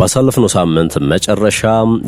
ባሳለፍነው ሳምንት መጨረሻ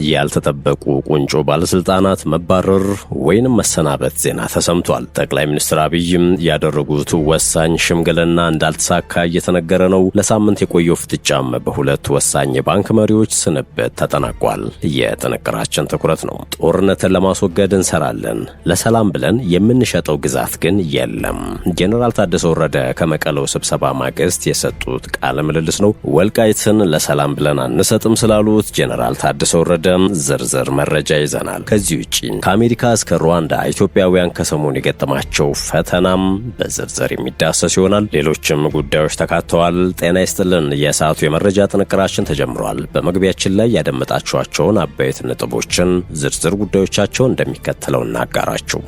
ያልተጠበቁ ቁንጮ ባለስልጣናት መባረር ወይንም መሰናበት ዜና ተሰምቷል። ጠቅላይ ሚኒስትር አብይም ያደረጉት ወሳኝ ሽምግልና እንዳልተሳካ እየተነገረ ነው። ለሳምንት የቆየው ፍጥጫም በሁለት ወሳኝ የባንክ መሪዎች ስንብት ተጠናቋል። የጥንቅራችን ትኩረት ነው። ጦርነትን ለማስወገድ እንሰራለን፣ ለሰላም ብለን የምንሸጠው ግዛት ግን የለም። ጄኔራል ታደሰ ወረደ ከመቀለው ስብሰባ ማግስት የሰጡት ቃለ ምልልስ ነው። ወልቃይትን ለሰላም ብለን አንሰጥም ስላሉት ጄኔራል ታደሰ ወረደ ዝርዝር መረጃ ይዘናል። ከዚህ ውጪ ከአሜሪካ እስከ ሩዋንዳ ኢትዮጵያውያን ከሰሞኑ የገጠማቸው ፈተናም በዝርዝር የሚዳሰስ ይሆናል። ሌሎችም ጉዳዮች ተካተዋል። ጤና ይስጥልን። የሰዓቱ የመረጃ ጥንቅራችን ተጀምሯል። በመግቢያችን ላይ ያደመጣችኋቸውን አበይት ነጥቦችን ዝርዝር ጉዳዮቻቸውን እንደሚከተለው እናጋራችሁ።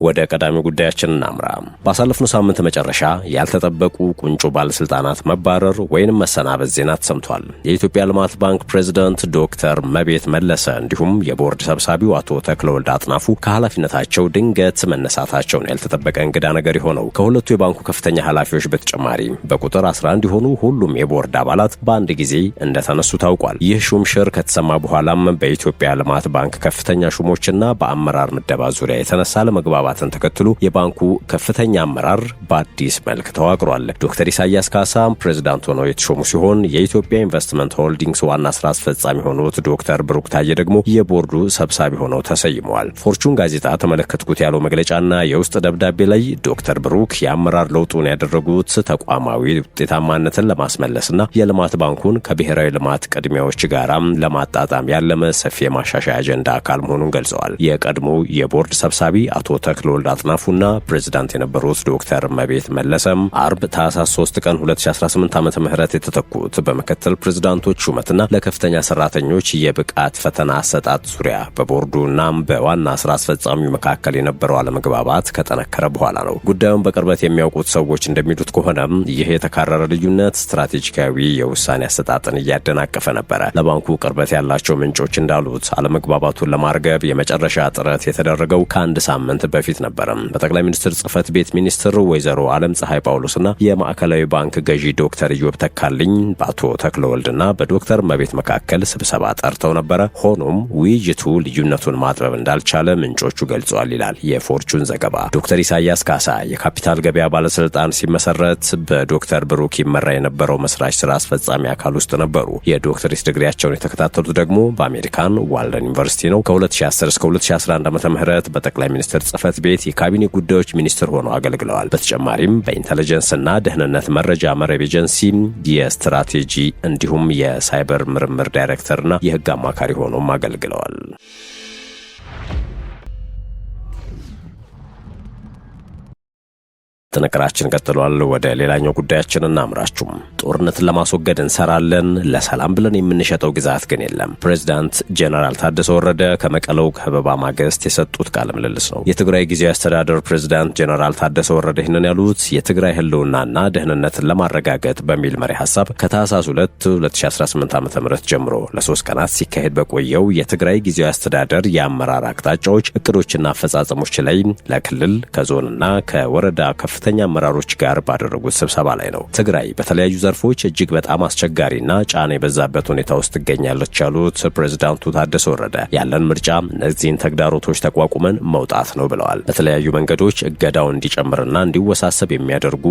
ወደ ቀዳሚ ጉዳያችን እናምራ። ባሳለፍነው ሳምንት መጨረሻ ያልተጠበቁ ቁንጮ ባለስልጣናት መባረር ወይንም መሰናበት ዜና ተሰምቷል። የኢትዮጵያ ልማት ባንክ ፕሬዝዳንት ዶክተር መቤት መለሰ እንዲሁም የቦርድ ሰብሳቢው አቶ ተክለወልድ አጥናፉ ከኃላፊነታቸው ድንገት መነሳታቸውን ያልተጠበቀ እንግዳ ነገር የሆነው ከሁለቱ የባንኩ ከፍተኛ ኃላፊዎች በተጨማሪ በቁጥር 11 የሆኑ ሁሉም የቦርድ አባላት በአንድ ጊዜ እንደተነሱ ታውቋል። ይህ ሹምሽር ከተሰማ በኋላም በኢትዮጵያ ልማት ባንክ ከፍተኛ ሹሞችና በአመራር ምደባ ዙሪያ የተነሳ ለመግባባት ተከትሎ የባንኩ ከፍተኛ አመራር በአዲስ መልክ ተዋቅሯል። ዶክተር ኢሳያስ ካሳ ፕሬዝዳንት ሆነው የተሾሙ ሲሆን የኢትዮጵያ ኢንቨስትመንት ሆልዲንግስ ዋና ስራ አስፈጻሚ ሆኑት ዶክተር ብሩክ ታዬ ደግሞ የቦርዱ ሰብሳቢ ሆነው ተሰይመዋል። ፎርቹን ጋዜጣ ተመለከትኩት ያለው መግለጫና የውስጥ ደብዳቤ ላይ ዶክተር ብሩክ የአመራር ለውጡን ያደረጉት ተቋማዊ ውጤታማነትን ለማስመለስና የልማት ባንኩን ከብሔራዊ ልማት ቅድሚያዎች ጋር ለማጣጣም ያለመ ሰፊ የማሻሻያ አጀንዳ አካል መሆኑን ገልጸዋል። የቀድሞ የቦርድ ሰብሳቢ አቶ ተክለወልድ አጥናፉና ፕሬዝዳንት የነበሩት ዶክተር መቤት መለሰም አርብ ታህሳስ 3 ቀን 2018 ዓመተ ምህረት የተተኩት በመከተል ፕሬዝዳንቶች ሹመትና ለከፍተኛ ሰራተኞች የብቃት ፈተና አሰጣጥ ዙሪያ በቦርዱና በዋና ስራ አስፈጻሚው መካከል የነበረው አለመግባባት ከጠነከረ በኋላ ነው። ጉዳዩን በቅርበት የሚያውቁት ሰዎች እንደሚሉት ከሆነም ይህ የተካረረ ልዩነት ስትራቴጂካዊ የውሳኔ አሰጣጥን እያደናቀፈ ነበረ። ለባንኩ ቅርበት ያላቸው ምንጮች እንዳሉት አለመግባባቱን ለማርገብ የመጨረሻ ጥረት የተደረገው ከአንድ ሳምንት በፊት ነበር። በጠቅላይ ሚኒስትር ጽህፈት ቤት ሚኒስትር ወይዘሮ ዓለም ፀሐይ ጳውሎስና የማዕከላዊ ባንክ ገዢ ዶክተር ኢዮብ ተካልኝ በአቶ ተክለወልድና በዶክተር መቤት መካከል ስብሰባ ጠርተው ነበረ። ሆኖም ውይይቱ ልዩነቱን ማጥበብ እንዳልቻለ ምንጮቹ ገልጸዋል ይላል የፎርቹን ዘገባ። ዶክተር ኢሳያስ ካሳ የካፒታል ገበያ ባለስልጣን ሲመሰረት በዶክተር ብሩክ ይመራ የነበረው መስራች ስራ አስፈጻሚ አካል ውስጥ ነበሩ። የዶክተሬት ዲግሪያቸውን የተከታተሉት ደግሞ በአሜሪካን ዋልደን ዩኒቨርሲቲ ነው። ከ2010 እስከ 2011 ዓ.ም በጠቅላይ ሚኒስትር ጽህፈት ቤት የካቢኔ ጉዳዮች ሚኒስትር ሆነው አገልግለዋል። በተጨማሪም በኢንተለጀንስና ደህንነት መረጃ መረብ ኤጀንሲ የስትራቴጂ እንዲሁም የሳይበር ምርምር ዳይሬክተርና የህግ አማካሪ ሆነውም አገልግለዋል። ጥንቅራችን ቀጥሏል። ወደ ሌላኛው ጉዳያችን እናምራችሁ። ጦርነትን ለማስወገድ እንሰራለን፣ ለሰላም ብለን የምንሸጠው ግዛት ግን የለም። ፕሬዝዳንት ጄኔራል ታደሰ ወረደ ከመቀለው ከበባ ማግስት የሰጡት ቃለ ምልልስ ነው። የትግራይ ጊዜያዊ አስተዳደር ፕሬዝዳንት ጄኔራል ታደሰ ወረደ ይህንን ያሉት የትግራይ ህልውናና ደህንነትን ለማረጋገጥ በሚል መሪ ሀሳብ ከታህሳስ 2 2018 ዓ.ም ጀምሮ ለ3 ቀናት ሲካሄድ በቆየው የትግራይ ጊዜያዊ አስተዳደር የአመራር አቅጣጫዎች፣ እቅዶችና አፈጻጸሞች ላይ ለክልል ከዞንና ከወረዳ ከፍተኛ አመራሮች ጋር ባደረጉት ስብሰባ ላይ ነው። ትግራይ በተለያዩ ዘርፎች እጅግ በጣም አስቸጋሪና ጫና የበዛበት ሁኔታ ውስጥ ትገኛለች ያሉት ፕሬዝዳንቱ ታደሰ ወረደ ያለን ምርጫ እነዚህን ተግዳሮቶች ተቋቁመን መውጣት ነው ብለዋል። በተለያዩ መንገዶች እገዳው እንዲጨምርና እንዲወሳሰብ የሚያደርጉ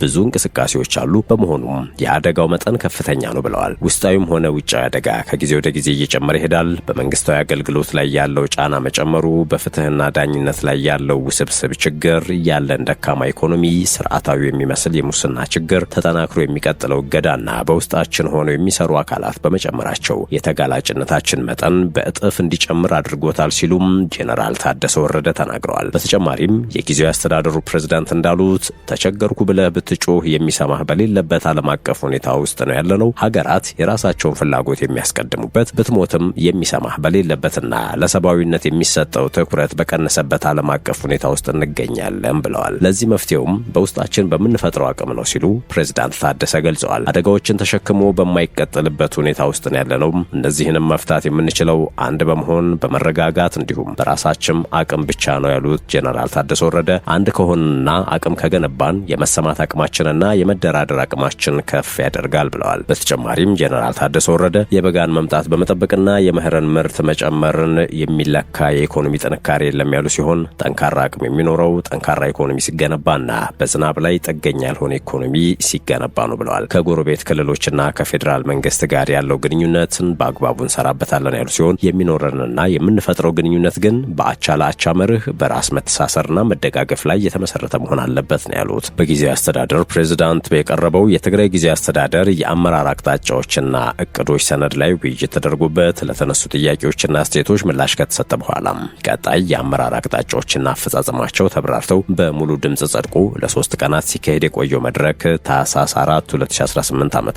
ብዙ እንቅስቃሴዎች አሉ። በመሆኑም የአደጋው መጠን ከፍተኛ ነው ብለዋል። ውስጣዊም ሆነ ውጫዊ አደጋ ከጊዜ ወደ ጊዜ እየጨመረ ይሄዳል። በመንግስታዊ አገልግሎት ላይ ያለው ጫና መጨመሩ፣ በፍትህና ዳኝነት ላይ ያለው ውስብስብ ችግር፣ ያለን ደካማ ኢኮኖሚ፣ ስርዓታዊ የሚመስል የሙስና ችግር፣ ተጠናክሮ የሚቀጥለው እገዳና በውስጣችን ሆነው የሚሰሩ አካላት በመጨመራቸው የተጋላጭነታችን መጠን በእጥፍ እንዲጨምር አድርጎታል ሲሉም ጄኔራል ታደሰ ወረደ ተናግረዋል። በተጨማሪም የጊዜያዊ አስተዳደሩ ፕሬዝዳንት እንዳሉት ተቸገርኩ ብለህ ብትጮህ የሚሰማህ በሌለበት ዓለም አቀፍ ሁኔታ ውስጥ ነው ያለነው። ሀገራት የራሳቸውን ፍላጎት የሚያስቀድሙበት፣ ብትሞትም የሚሰማህ በሌለበትና ለሰብአዊነት የሚሰጠው ትኩረት በቀነሰበት ዓለም አቀፍ ሁኔታ ውስጥ እንገኛለን ብለዋል። ለዚህ መፍትሄው ያለውም በውስጣችን በምንፈጥረው አቅም ነው ሲሉ ፕሬዝዳንት ታደሰ ገልጸዋል። አደጋዎችን ተሸክሞ በማይቀጥልበት ሁኔታ ውስጥ ነው ያለነው። እነዚህንም መፍታት የምንችለው አንድ በመሆን በመረጋጋት እንዲሁም በራሳችን አቅም ብቻ ነው ያሉት ጄኔራል ታደሰ ወረደ አንድ ከሆንና አቅም ከገነባን የመሰማት አቅማችንና የመደራደር አቅማችን ከፍ ያደርጋል ብለዋል። በተጨማሪም ጄኔራል ታደሰ ወረደ የበጋን መምጣት በመጠበቅና የመኸርን ምርት መጨመርን የሚለካ የኢኮኖሚ ጥንካሬ የለም ያሉ ሲሆን ጠንካራ አቅም የሚኖረው ጠንካራ ኢኮኖሚ ሲገነባና በዝናብ ላይ ጥገኛ ያልሆነ ኢኮኖሚ ሲገነባ ነው ብለዋል። ከጎረቤት ክልሎችና ከፌዴራል መንግስት ጋር ያለው ግንኙነትን በአግባቡ እንሰራበታለን ያሉ ሲሆን የሚኖረንና የምንፈጥረው ግንኙነት ግን በአቻ ለአቻ መርህ በራስ መተሳሰርና መደጋገፍ ላይ የተመሰረተ መሆን አለበት ነው ያሉት። በጊዜያዊ አስተዳደር ፕሬዝዳንት በቀረበው የትግራይ ጊዜያዊ አስተዳደር የአመራር አቅጣጫዎችና እቅዶች ሰነድ ላይ ውይይት ተደርጎበት ለተነሱ ጥያቄዎችና አስተያየቶች ምላሽ ከተሰጠ በኋላ ቀጣይ የአመራር አቅጣጫዎችና አፈጻጸማቸው ተብራርተው በሙሉ ድምጽ ጸድቆ ለ3 ቀናት ሲካሄድ የቆየው መድረክ ታህሳስ 4 2018 ዓ.ም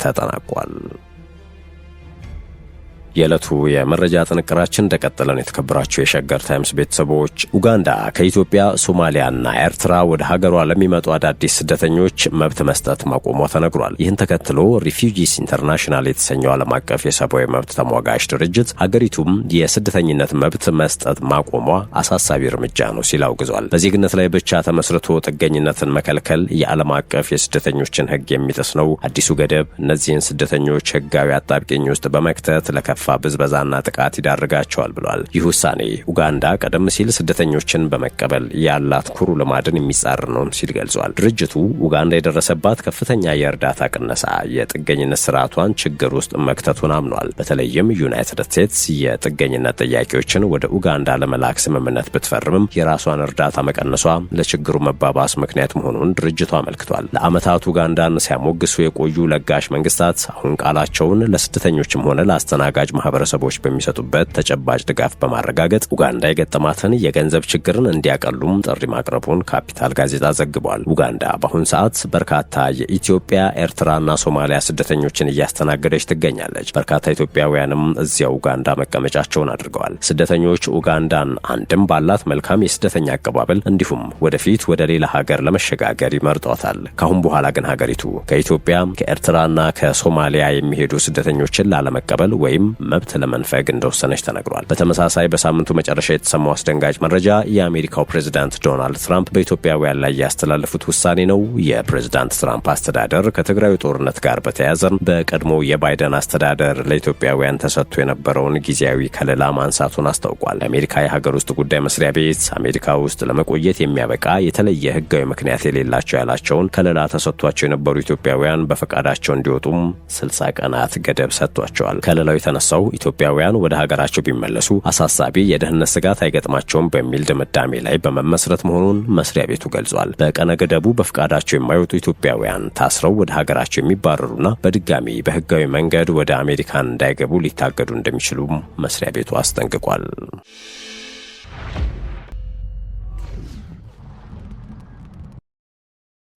ተጠናቋል። የዕለቱ የመረጃ ጥንቅራችን እንደቀጠለ ነው። የተከበራችሁ የሸገር ታይምስ ቤተሰቦች ኡጋንዳ ከኢትዮጵያ፣ ሶማሊያና ኤርትራ ወደ ሀገሯ ለሚመጡ አዳዲስ ስደተኞች መብት መስጠት ማቆሟ ተነግሯል። ይህን ተከትሎ ሪፊውጂስ ኢንተርናሽናል የተሰኘው ዓለም አቀፍ የሰብአዊ መብት ተሟጋች ድርጅት ሀገሪቱም የስደተኝነት መብት መስጠት ማቆሟ አሳሳቢ እርምጃ ነው ሲል አውግዟል። በዜግነት ላይ ብቻ ተመስርቶ ጥገኝነትን መከልከል የዓለም አቀፍ የስደተኞችን ሕግ የሚጥስ ነው። አዲሱ ገደብ እነዚህን ስደተኞች ሕጋዊ አጣብቂኝ ውስጥ በመክተት ለከፋ ብዝበዛና ጥቃት ይዳርጋቸዋል ብሏል። ይህ ውሳኔ ኡጋንዳ ቀደም ሲል ስደተኞችን በመቀበል ያላት ኩሩ ልማድን የሚጻረር ነው ሲል ገልጿል። ድርጅቱ ኡጋንዳ የደረሰባት ከፍተኛ የእርዳታ ቅነሳ የጥገኝነት ስርዓቷን ችግር ውስጥ መክተቱን አምኗል። በተለይም ዩናይትድ ስቴትስ የጥገኝነት ጥያቄዎችን ወደ ኡጋንዳ ለመላክ ስምምነት ብትፈርምም የራሷን እርዳታ መቀነሷ ለችግሩ መባባስ ምክንያት መሆኑን ድርጅቱ አመልክቷል። ለዓመታት ኡጋንዳን ሲያሞግሱ የቆዩ ለጋሽ መንግስታት አሁን ቃላቸውን ለስደተኞችም ሆነ ለአስተናጋጅ ማህበረሰቦች በሚሰጡበት ተጨባጭ ድጋፍ በማረጋገጥ ኡጋንዳ የገጠማትን የገንዘብ ችግርን እንዲያቀሉም ጥሪ ማቅረቡን ካፒታል ጋዜጣ ዘግቧል። ኡጋንዳ በአሁን ሰዓት በርካታ የኢትዮጵያ፣ ኤርትራና ሶማሊያ ስደተኞችን እያስተናገደች ትገኛለች። በርካታ ኢትዮጵያውያንም እዚያው ኡጋንዳ መቀመጫቸውን አድርገዋል። ስደተኞች ኡጋንዳን አንድም ባላት መልካም የስደተኛ አቀባበል እንዲሁም ወደፊት ወደ ሌላ ሀገር ለመሸጋገር ይመርጧታል። ካሁን በኋላ ግን ሀገሪቱ ከኢትዮጵያ፣ ከኤርትራና ከሶማሊያ የሚሄዱ ስደተኞችን ላለመቀበል ወይም መብት ለመንፈግ እንደወሰነች ተነግሯል። በተመሳሳይ በሳምንቱ መጨረሻ የተሰማው አስደንጋጭ መረጃ የአሜሪካው ፕሬዝዳንት ዶናልድ ትራምፕ በኢትዮጵያውያን ላይ ያስተላለፉት ውሳኔ ነው። የፕሬዝዳንት ትራምፕ አስተዳደር ከትግራዩ ጦርነት ጋር በተያያዘ በቀድሞ የባይደን አስተዳደር ለኢትዮጵያውያን ተሰጥቶ የነበረውን ጊዜያዊ ከለላ ማንሳቱን አስታውቋል። የአሜሪካ የሀገር ውስጥ ጉዳይ መስሪያ ቤት አሜሪካ ውስጥ ለመቆየት የሚያበቃ የተለየ ሕጋዊ ምክንያት የሌላቸው ያላቸውን ከለላ ተሰጥቷቸው የነበሩ ኢትዮጵያውያን በፈቃዳቸው እንዲወጡም 60 ቀናት ገደብ ሰጥቷቸዋል። ከለላው የተነሳው ኢትዮጵያውያን ወደ ሀገራቸው ቢመለሱ አሳሳቢ የደህንነት ስጋት አይገጥማቸውም በሚል ድምዳሜ ላይ በመመስረት መሆኑን መስሪያ ቤቱ ገልጿል። በቀነ ገደቡ በፍቃዳቸው የማይወጡ ኢትዮጵያውያን ታስረው ወደ ሀገራቸው የሚባረሩና በድጋሚ በህጋዊ መንገድ ወደ አሜሪካን እንዳይገቡ ሊታገዱ እንደሚችሉም መስሪያ ቤቱ አስጠንቅቋል።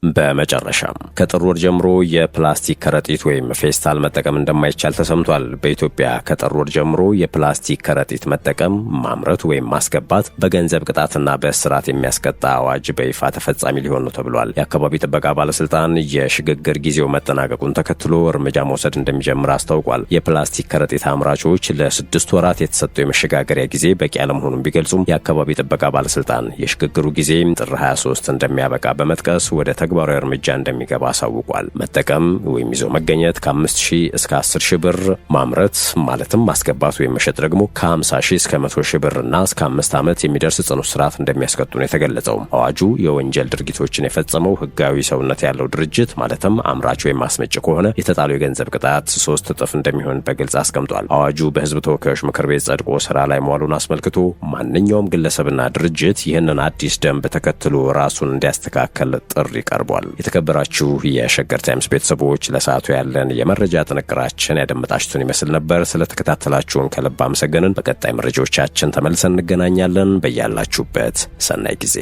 በመጨረሻም ከጥር ወር ጀምሮ የፕላስቲክ ከረጢት ወይም ፌስታል መጠቀም እንደማይቻል ተሰምቷል። በኢትዮጵያ ከጥር ወር ጀምሮ የፕላስቲክ ከረጢት መጠቀም፣ ማምረት ወይም ማስገባት በገንዘብ ቅጣትና በእስራት የሚያስቀጣ አዋጅ በይፋ ተፈጻሚ ሊሆን ነው ተብሏል። የአካባቢ ጥበቃ ባለስልጣን የሽግግር ጊዜው መጠናቀቁን ተከትሎ እርምጃ መውሰድ እንደሚጀምር አስታውቋል። የፕላስቲክ ከረጢት አምራቾች ለ6 ወራት የተሰጠው የመሸጋገሪያ ጊዜ በቂ አለመሆኑን ቢገልጹም የአካባቢ ጥበቃ ባለስልጣን የሽግግሩ ጊዜ ጥር 23 እንደሚያበቃ በመጥቀስ ወደ ተግባራዊ እርምጃ እንደሚገባ አሳውቋል። መጠቀም ወይም ይዞ መገኘት ከ5000 እስከ 10000 ብር፣ ማምረት ማለትም ማስገባት ወይም መሸጥ ደግሞ ከ50000 እስከ 100000 ብርና እስከ 5 ዓመት የሚደርስ ጽኑ እስራት እንደሚያስቀጡ ነው የተገለጸው። አዋጁ የወንጀል ድርጊቶችን የፈጸመው ህጋዊ ሰውነት ያለው ድርጅት ማለትም አምራች ወይም አስመጭ ከሆነ የተጣለው የገንዘብ ቅጣት 3 እጥፍ እንደሚሆን በግልጽ አስቀምጧል። አዋጁ በህዝብ ተወካዮች ምክር ቤት ጸድቆ ስራ ላይ መዋሉን አስመልክቶ ማንኛውም ግለሰብና ድርጅት ይህንን አዲስ ደንብ ተከትሎ ራሱን እንዲያስተካከል ጥሪ ቀርቧል። የተከበራችሁ የሸገር ታይምስ ቤተሰቦች ለሰዓቱ ያለን የመረጃ ጥንቅራችን ያደመጣችሁትን ይመስል ነበር። ስለተከታተላችሁን ከልብ አመሰገንን። በቀጣይ መረጃዎቻችን ተመልሰን እንገናኛለን። በያላችሁበት ሰናይ ጊዜ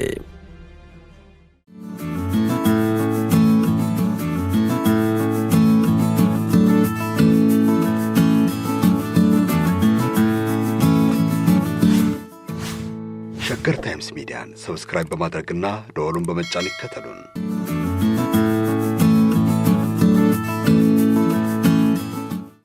ሸገር ታይምስ ሚዲያን ሰብስክራይብ በማድረግና ደወሉን በመጫን ይከተሉን።